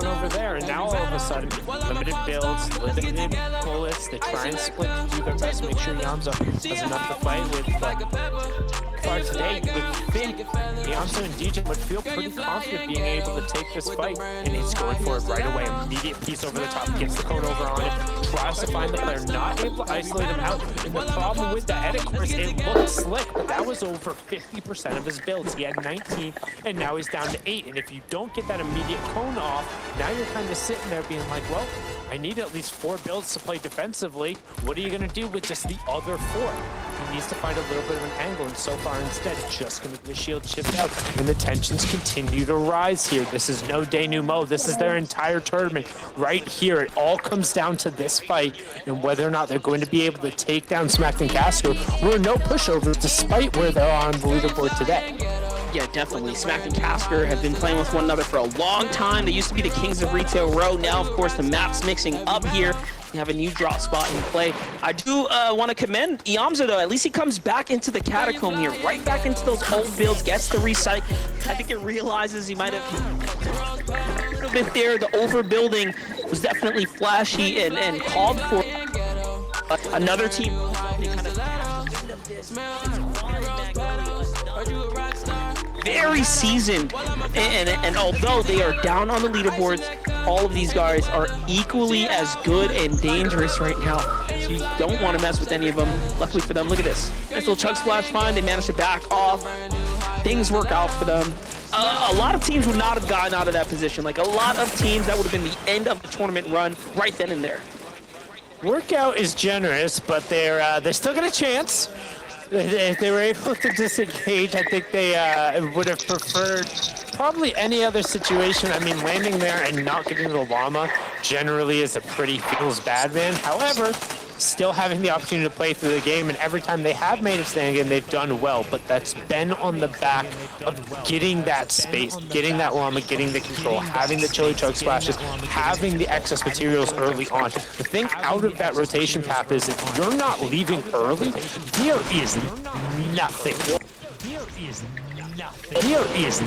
over there, and now all of a sudden, limited builds, limited bullets, they try and split to do their best to make sure Yamza has enough to play with. Far today, you would think Yamza and DJ would feel pretty confident being able to take this fight, and he's going for it right away. Immediate piece over the top, gets the code over on it, tries to find the player, not able to isolate him out. And the problem with the edit course, it looked slick, but that was over 50% of his builds. He had 19, and now he's down to 8. And if you don't get that immediate cone off, now you're kind of sitting there being like, well, I need at least 4 builds to play defensively. What are you going to do with just the other 4? He needs to find a little bit of an angle, and so far instead, just going to get the shield chipped out. And the tensions continue to rise here. This is no denouement. This is their entire tournament right here. It all comes down to this fight and whether or not they're going to be able to take down Smacked and Casco. We're no pushovers despite where they're on the leaderboard today. Yeah, definitely. Smacked and Casper have been playing with one another for a long time. They used to be the kings of Retail Row. Now, of course, the map's mixing up here. We have a new drop spot in play. I do want to commend Yamza, though. At least he comes back into the Catacomb here, right back into those old builds, gets the recycle. I think it realizes he might have a little bit there. The overbuilding was definitely flashy and called for another team. They kind of very seasoned, and although they are down on the leaderboards, all of these guys are equally as good and dangerous right now. So you don't want to mess with any of them. Luckily for them, look at this. Nice little chug splash find. They managed to back off. Things work out for them. A lot of teams would not have gotten out of that position. Like a lot of teams, that would have been the end of the tournament run right then and there. Workout is generous, but they're still got a chance. If they were able to disengage, I think they would have preferred probably any other situation. I mean, landing there and not getting the llama generally is a pretty feels bad, man. However, still having the opportunity to play through the game, and every time they have made a stand game, they've done well, but that's been on the back of getting that space, getting that llama, getting the control, having the chili chug splashes, having the excess materials early on. The thing out of that rotation path is if you're not leaving early, there is nothing. Here is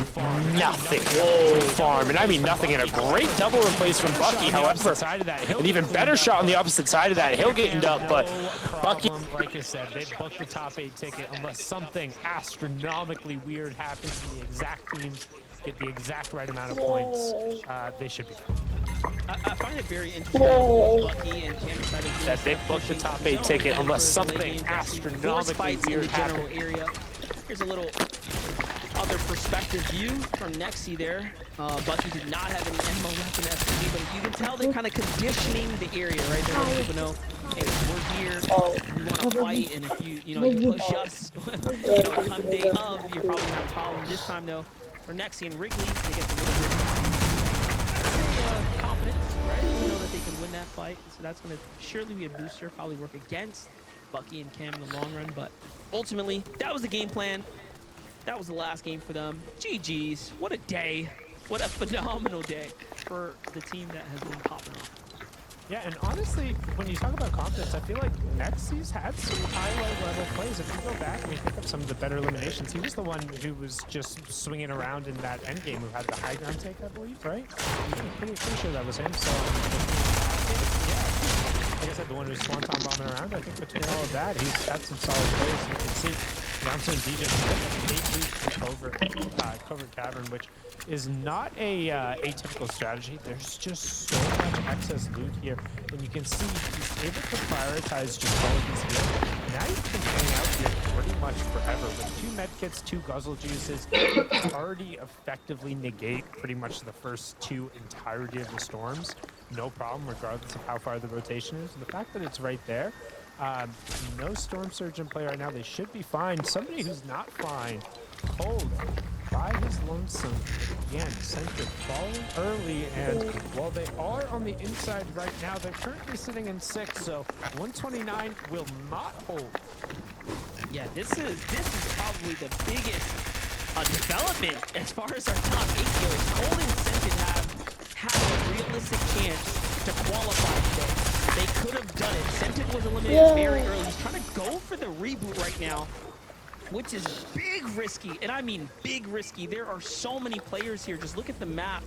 nothing to farm, and I mean nothing, and a great double replace from Bucky. However, an even better shot on the opposite side of that. He'll get end up, but Bucky, like I said, they booked the top 8 ticket unless something astronomically weird happens to the exact teams get the exact right amount of points. They should be. I find it very interesting Bucky and Cam decided that they booked the top 8 ticket unless something astronomically weird happens. Here's a little other perspective view from Nexi there. Bucky did not have any ammo left in SMG, but you can tell they're kind of conditioning the area, right? They're letting people know, hey, we're here, we want to fight, and if you push us, come day of, you're probably not a problem. This time, though, for Nexi and Wrigley, they get a little bit of confidence, right? They know that they can win that fight, so that's going to surely be a booster, probably work against Bucky and Cam in the long run, but ultimately, that was the game plan. That was the last game for them. GG's. What a day. What a phenomenal day for the team that has been popping off. Yeah, and honestly, when you talk about confidence, I feel like Nexi's had some highlight level plays. If you go back and you pick up some of the better eliminations, he was the one who was just swinging around in that end game who had the high ground take, I believe, right? I'm pretty sure that was him. So, yeah, like I said, the one who's swanton bombing around, I think between all of that, he's had some solid plays. You can see Yamza and DJ covert cavern, which is not a atypical strategy. There's just so much excess loot here, and you can see he's able to prioritize just all of these here. Now you can hang out here pretty much forever. With 2 medkits, 2 guzzle juices, already effectively negate pretty much the first 2 entirety of the storms. No problem, regardless of how far the rotation is. And the fact that it's right there, no Storm Surge in play right now. They should be fine. Somebody who's not fine, Cold, by his lonesome. Again, Center falling early, and while they are on the inside right now, they're currently sitting in 6, so 129 will not hold. Yeah, this is probably the biggest development as far as our top 8 goes. Cold and Center have a realistic chance to qualify today. They could have done it. Scented was eliminated very early. He's trying to go for the reboot right now, which is big risky, and I mean big risky. There are so many players here. Just look at the map.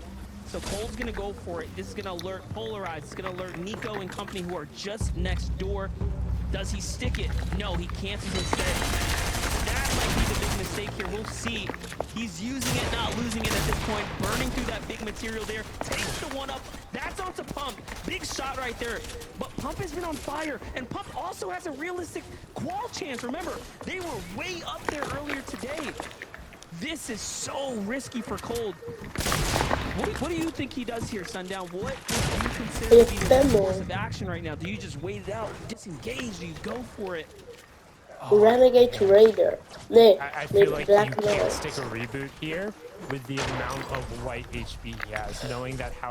So Cold's gonna go for it. This is gonna alert Polarized. It's gonna alert Nico and company who are just next door. Does he stick it? No, he cancels instead. That might be the big mistake here. We'll see. He's using it, not losing it at this point. Burning through that big material there. Takes the one up. That's onto Pump. Big shot right there. But Pump has been on fire. And Pump also has a realistic qual chance. Remember, they were way up there earlier today. This is so risky for Cold. What do you think he does here, Sundown? What do you consider to be the best course of action right now? Do you just wait it out, disengage? Do you go for it? Renegade Raider. Nee, I feel like you Black can't Knight. stick a reboot here with the amount of white HP he has, knowing that how